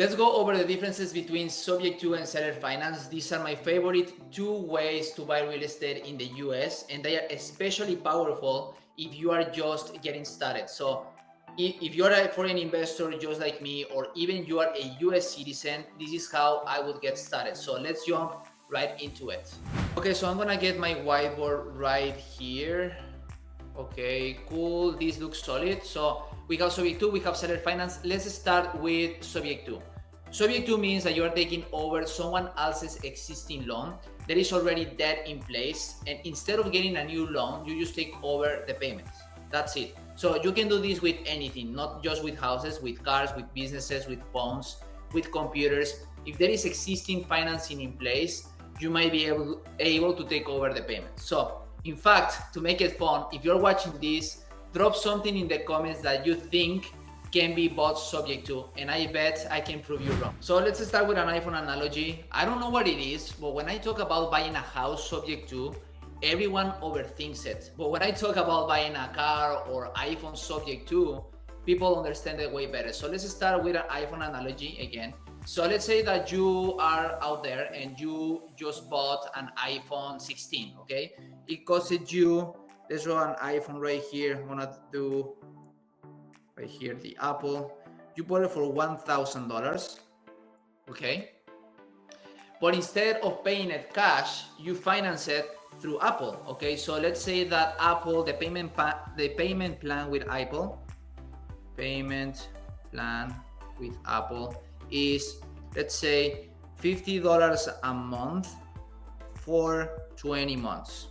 Let's go over the differences between subject to and seller finance. These are my favorite two ways to buy real estate in the US, and they are especially powerful if you are just getting started. So if you're a foreign investor just like me, or even you are a US citizen, this is how I would get started. So let's jump right into it. Okay, so I'm gonna get my whiteboard right here. Okay, cool. This looks solid. So we have subject 2, we have seller finance. Let's start with subject 2. Subject 2 means that you are taking over someone else's existing loan. There is already debt in place, and instead of getting a new loan, you just take over the payments. That's it. So you can do this with anything, not just with houses, with cars, with businesses, with phones, with computers. If there is existing financing in place, you might be able to take over the payment. So in fact, to make it fun, if you're watching this, drop something in the comments that you think can be bought subject to, and I bet I can prove you wrong. So let's start with an iPhone analogy. I don't know what it is, but when I talk about buying a house subject to, everyone overthinks it. But when I talk about buying a car or iPhone subject to, people understand it way better. So let's start with an iPhone analogy again. So let's say that you are out there and you just bought an iPhone 16, okay? It costed you, let's draw an iPhone right here. I'm gonna do right here the Apple. You bought it for $1,000, okay? But instead of paying it cash, you finance it through Apple, okay? So let's say that Apple, the payment plan with Apple, is, let's say, $50 a month for 20 months.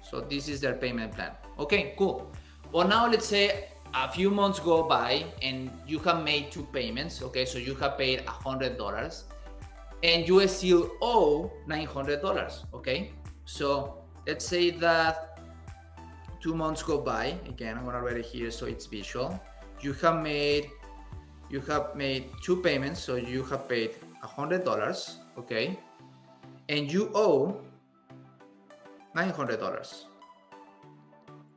So this is their payment plan. Okay, cool. Well, now let's say a few months go by and you have made 2 payments. Okay, so you have paid $100 and you still owe $900. Okay, so let's say that 2 months go by. Again, I'm gonna write it here so it's visual. You have made 2 payments, so you have paid $100, okay, and you owe $900.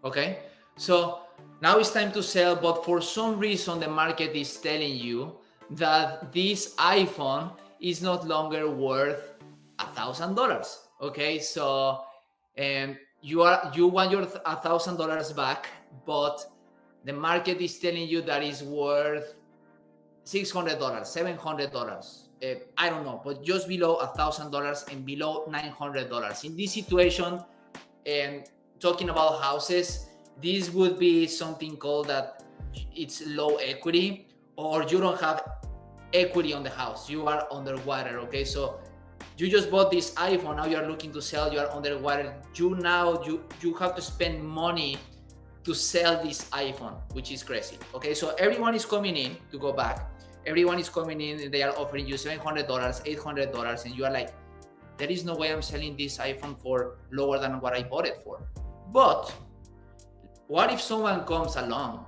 Okay, so now it's time to sell, but for some reason the market is telling you that this iPhone is not longer worth $1,000. Okay, so you want your $1,000 back, but the market is telling you that it's worth $600, $700. I don't know, but just below $1,000 and below $900. In this situation, talking about houses, this would be something called that it's low equity, or you don't have equity on the house. You are underwater. Okay, so you just bought this iPhone. Now you are looking to sell. You are underwater. You have to spend money to sell this iPhone, which is crazy. Okay, so everyone is coming in to go back. Everyone is coming in and they are offering you $700, $800, and you are like, there is no way I'm selling this iPhone for lower than what I bought it for. But what if someone comes along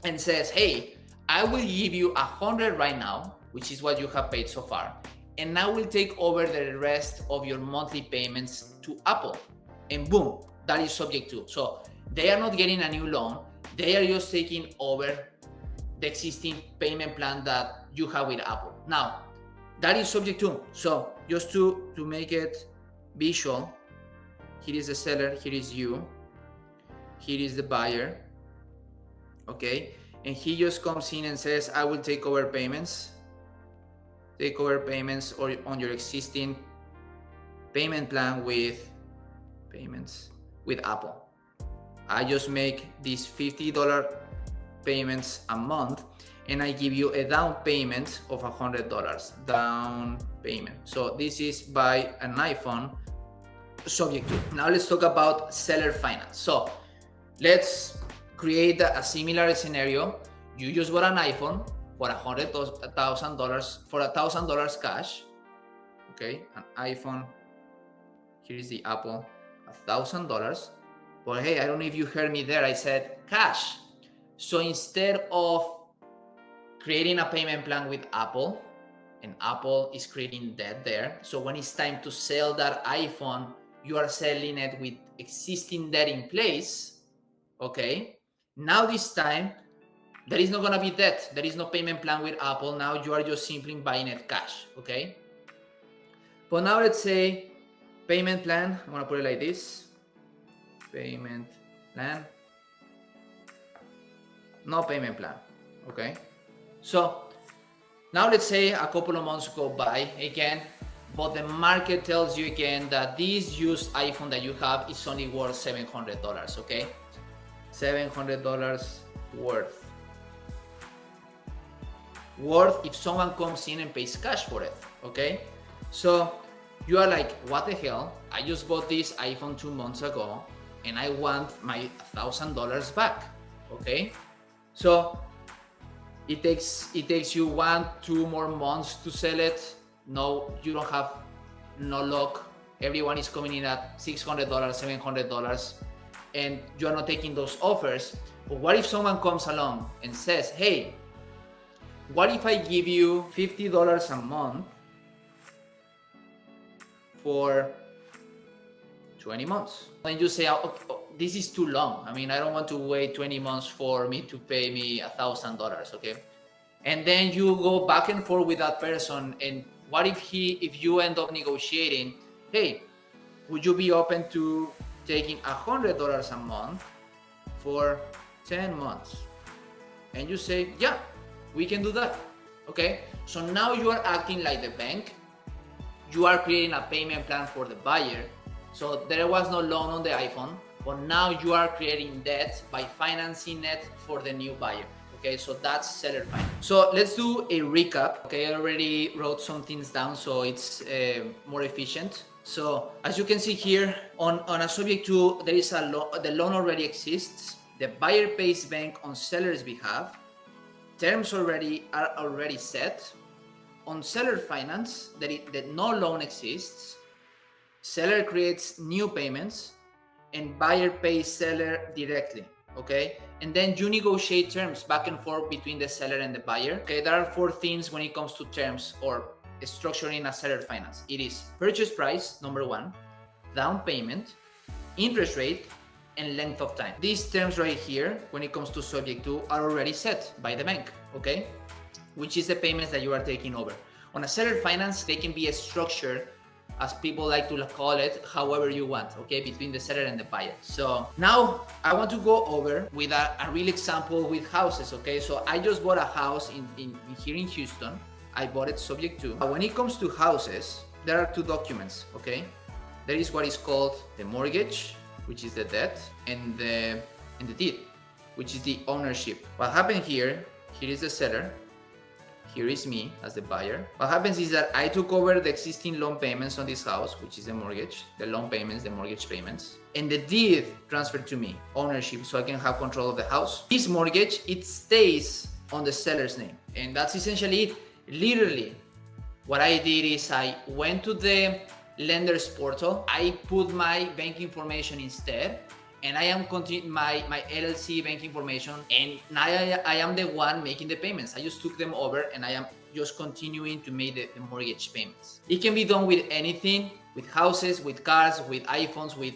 and says, hey, I will give you $100 right now, which is what you have paid so far, and I will take over the rest of your monthly payments to Apple. And boom, that is subject to. So they are not getting a new loan. They are just taking over the existing payment plan that you have with Apple. Now, that is subject to. So just to make it visual, here is the seller, here is you, here is the buyer, okay? And he just comes in and says, I will take over payments or on your existing payment plan with Apple. I just make these $50 payments a month, and I give you a down payment of $100 down payment. So this is by an iPhone subject to. Now let's talk about seller finance. So let's create a similar scenario. You just bought an iPhone for $1,000 cash. Okay, an iPhone. Here is the Apple, $1,000. But hey, I don't know if you heard me there. I said cash. So instead of creating a payment plan with Apple, and Apple is creating debt there, so when it's time to sell that iPhone, you are selling it with existing debt in place. Okay, now this time There is not gonna be debt. There is no payment plan with Apple. Now you are just simply buying it cash, okay? But now let's say payment plan. I'm gonna put it like this. Payment plan. No payment plan, okay? So now let's say a couple of months go by again, but the market tells you again that this used iPhone that you have is only worth $700, okay? $700 worth if someone comes in and pays cash for it, okay? So you are like, what the hell? I just bought this iPhone 2 months ago and I want my $1,000 back, okay? So it takes you 1-2 more months to sell it. No, you don't have no luck. Everyone is coming in at $600, $700, and you are not taking those offers. But what if someone comes along and says, hey, what if I give you $50 a month for 20 months? And you say, oh, this is too long. I mean, I don't want to wait 20 months for me to pay me $1,000, okay? And then you go back and forth with that person. And what if you end up negotiating, hey, would you be open to taking $100 a month for 10 months? And you say, yeah, we can do that, okay? So now you are acting like the bank. You are creating a payment plan for the buyer. So there was no loan on the iPhone, but now you are creating debt by financing it for the new buyer. Okay, so that's seller finance. So let's do a recap. Okay, I already wrote some things down so it's more efficient. So as you can see here, on a subject to, there is the loan already exists. The buyer pays bank on seller's behalf. Terms are already set. On seller finance, that no loan exists. Seller creates new payments and buyer pays seller directly, okay? And then you negotiate terms back and forth between the seller and the buyer. Okay, there are 4 things when it comes to terms or structuring a seller finance. It is purchase price, number 1, down payment, interest rate, and length of time. These terms right here, when it comes to subject to, are already set by the bank, okay? Which is the payments that you are taking over. On a seller finance, they can be structured, as people like to call it, however you want, okay, between the seller and the buyer. So now I want to go over with a real example with houses, okay? So I just bought a house here in Houston. I bought it subject to. When it comes to houses, there are 2 documents, okay? There is what is called the mortgage, which is the debt, and the deed, which is the ownership. What happened here is the seller. Here is me as the buyer. What happens is that I took over the existing loan payments on this house, which is the mortgage, the loan payments, the mortgage payments, and the deed transferred to me, ownership, so I can have control of the house. This mortgage, it stays on the seller's name. And that's essentially it. Literally, what I did is I went to the lender's portal, I put my bank information instead, and I am my LLC bank information, and now I am the one making the payments. I just took them over and I am just continuing to make the mortgage payments. It can be done with anything, with houses, with cars, with iPhones, with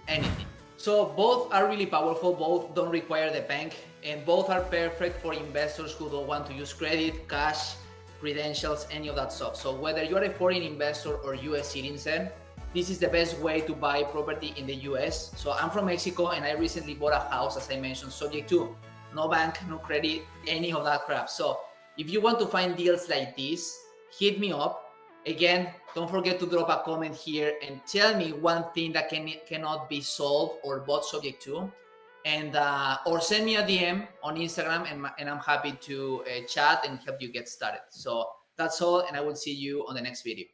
anything. So both are really powerful, both don't require the bank, and both are perfect for investors who don't want to use credit, cash, credentials, any of that stuff. So whether you're a foreign investor or US citizen, this is the best way to buy property in the US. So I'm from Mexico and I recently bought a house, as I mentioned, subject to no bank, no credit, any of that crap. So if you want to find deals like this, hit me up. Again, don't forget to drop a comment here and tell me one thing that cannot be solved or bought subject to, and or send me a DM on Instagram, and I'm happy to chat and help you get started. So that's all, and I will see you on the next video.